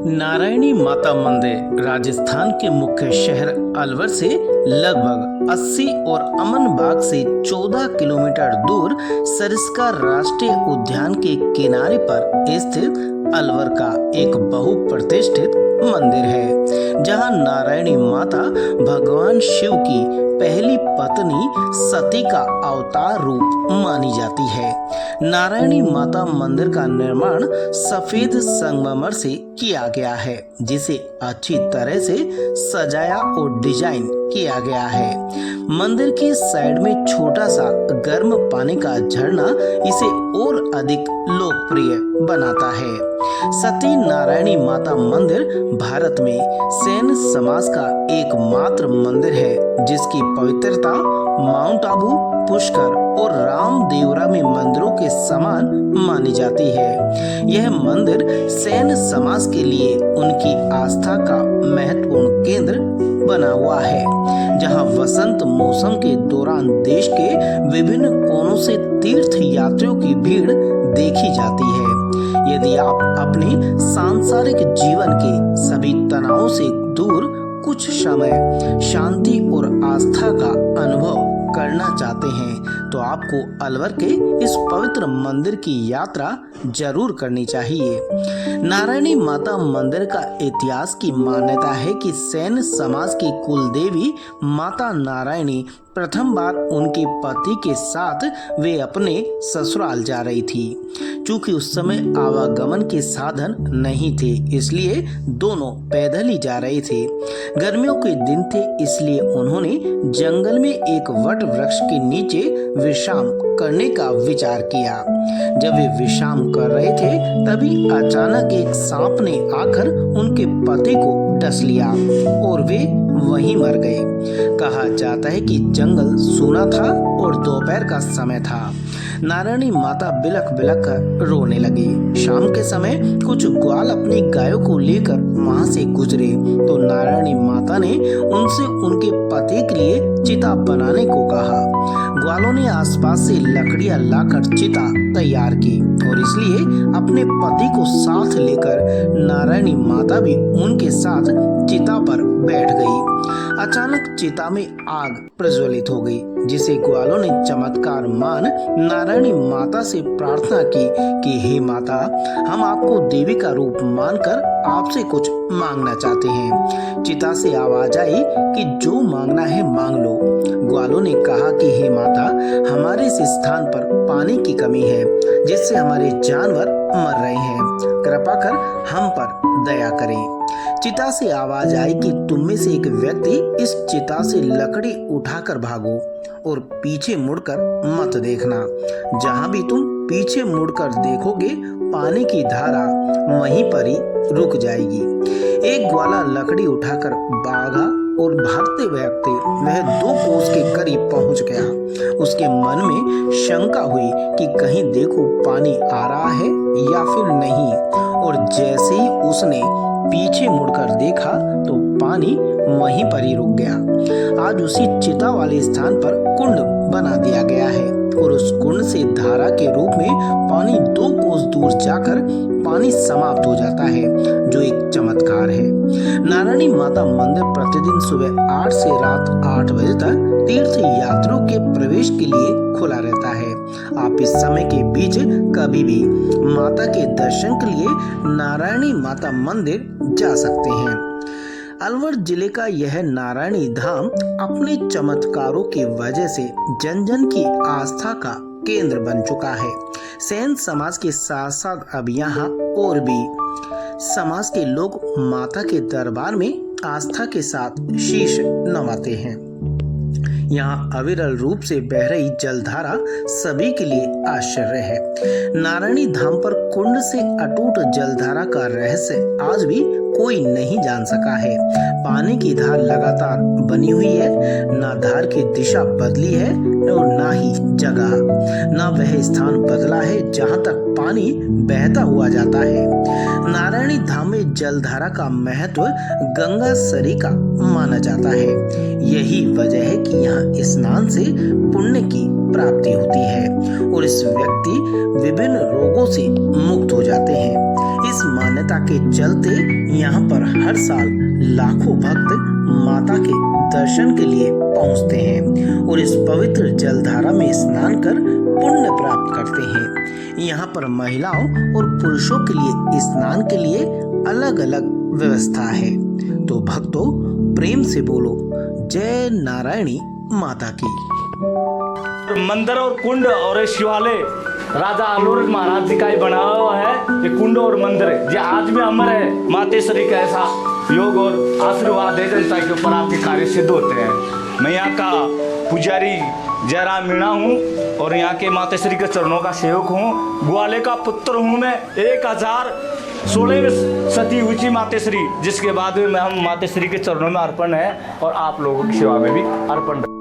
नारायणी माता मंदिर राजस्थान के मुख्य शहर अलवर से लगभग 80 और अमन बाग से 14 किलोमीटर दूर सरिस्का राष्ट्रीय उद्यान के किनारे पर स्थित अलवर का एक बहुप्रतिष्ठित मंदिर है, जहां नारायणी माता भगवान शिव की पहली पत्नी सती का अवतार रूप मानी जाती है। नारायणी माता मंदिर का निर्माण सफेद संगमरमर से किया गया है, जिसे अच्छी तरह से सजाया और डिजाइन किया गया है। मंदिर के साइड में छोटा सा गर्म पानी का झरना इसे और अधिक लोकप्रिय बनाता है। सती नारायणी माता मंदिर भारत में सेन समाज का एकमात्र मंदिर है, जिसकी पवित्रता माउंट आबू, पुष्कर और रामदेवरा में मंदिरों के समान मानी जाती है। यह मंदिर सेन समाज के लिए उनकी आस्था का महत्वपूर्ण केंद्र बना हुआ है, जहां वसंत मौसम के दौरान देश के विभिन्न कोनों से तीर्थ यात्रियों की भीड़ देखी जाती है। यदि आप अपने सांसारिक जीवन के सभी तनावों से दूर कुछ समय शांति और आस्था का अनुभव करना चाहते हैं, तो आपको अलवर के इस पवित्र मंदिर की यात्रा जरूर करनी चाहिए। नारायणी माता मंदिर का इतिहास की मान्यता है कि सेन समाज की कुल देवी माता नारायणी प्रथम बार उनके पति के साथ वे अपने ससुराल जा रही थी। चूंकि उस समय आवागमन के साधन नहीं थे, इसलिए दोनों पैदल ही जा रहे थे। गर्मियों के दिन थे, इसलिए उन्होंने जंगल में एक वट वृक्ष के नीचे विश्राम करने का विचार किया। जब वे विश्राम कर रहे थे, तभी अचानक एक सांप ने आकर उनके पति को डस लिया और वे वहीं मर गए। कहा जाता है कि जंगल सूना था और दोपहर का समय था। नारायणी माता बिलख बिलख कर रोने लगी। शाम के समय कुछ ग्वाल अपनी गायों को लेकर वहां से गुजरे, तो नारायणी माता ने उनसे उनके पति के लिए चिता बनाने को कहा। ग्वालों ने आसपास से लकड़ियां लाकर चिता तैयार की और इसलिए अपने पति को साथ लेकर नारायणी माता भी उनके साथ चिता पर बैठ गई। अचानक चिता में आग प्रज्वलित हो गई, जिसे ग्वालों ने चमत्कार मान नारायणी माता से प्रार्थना की कि हे माता, हम आपको देवी का रूप मानकर आपसे कुछ मांगना चाहते हैं। चिता से आवाज आई कि जो मांगना है मांग लो। ग्वालों ने कहा कि हे माता, हमारे इस स्थान पर पानी की कमी है, जिससे हमारे जानवर मर रहे हैं। कृपा कर हम पर दया करें। चिता से आवाज आई कि तुम में से एक व्यक्ति इस चिता से लकड़ी उठाकर भागो और पीछे मुड़कर मत देखना। जहां भी तुम पीछे मुड़कर देखोगे, पानी की धारा वहीं पर ही रुक जाएगी। एक ग्वाला लकड़ी उठाकर भागा और भागते भागते वह 2 कोस के करीब पहुंच गया। उसके मन में शंका हुई कि कहीं देखो पानी आ रहा है या फिर नहीं, और जैसे ही उसने पीछे मुड़कर देखा तो पानी वहीं पर ही रुक गया। आज उसी चिता वाले स्थान पर कुंड बना दिया गया है और उस कुंड से धारा के रूप में पानी 2 कोस दूर जाकर पानी समाप्त हो जाता है, जो एक चमत्कार है। नारायणी माता मंदिर प्रतिदिन सुबह 8 से रात 8 बजे तक तीर्थ यात्रियों के प्रवेश के लिए खुला रहता है। आप इस समय के बीच कभी भी माता के दर्शन के लिए नारायणी माता मंदिर जा सकते हैं। अलवर जिले का यह नारायणी धाम अपने चमत्कारों की वजह से जन जन की आस्था का केंद्र बन चुका है। सेन समाज के साथ साथ अब यहाँ और भी समाज के लोग माता के दरबार में आस्था के साथ शीश नवाते हैं। यहाँ अविरल रूप से बह रही जलधारा सभी के लिए आश्चर्य है। नारायणी धाम पर कुंड से अटूट जलधारा का रहस्य आज भी कोई नहीं जान सका है। पानी की धार लगातार बनी हुई है, ना धार की दिशा बदली है और ना ही जगह, ना वह स्थान बदला है जहाँ तक पानी बहता हुआ जाता है। नारायणी धाम में जलधारा का महत्व गंगा सरी का माना जाता है। यही वजह है कि यहाँ स्नान से पुण्य की प्राप्ति होती है और इस व्यक्ति विभिन्न रोगों से मुक्त हो जाते हैं। इस मान्यता के चलते यहाँ पर हर साल लाखों भक्त माता के दर्शन के लिए पहुँचते हैं और इस पवित्र जलधारा में स्नान कर पुण्य प्राप्त करते हैं। यहाँ पर महिलाओं और पुरुषों के लिए स्नान के लिए अलग अलग व्यवस्था है। तो भक्तों, प्रेम से बोलो जय नारायणी माता की। मंदिर और कुंड और शिवालय राजा अलवर महाराज जी का ही बनाया हुआ है। ये कुंड और मंदिर ये आज भी अमर है। मातेश्वरी का ऐसा योग और आशीर्वाद है जनता के ऊपर, आपके कार्य सिद्ध होते हैं। मैं यहाँ का पुजारी जयराम मीणा हूँ और यहाँ के मातेश्वरी के चरणों का सेवक हूँ। ग्वाले का पुत्र हूँ मैं। 1016 सती ऊंची मातेश्वरी, जिसके बाद में हम मातेश्वरी के चरणों में अर्पण है और आप लोगों की सेवा में भी अर्पण।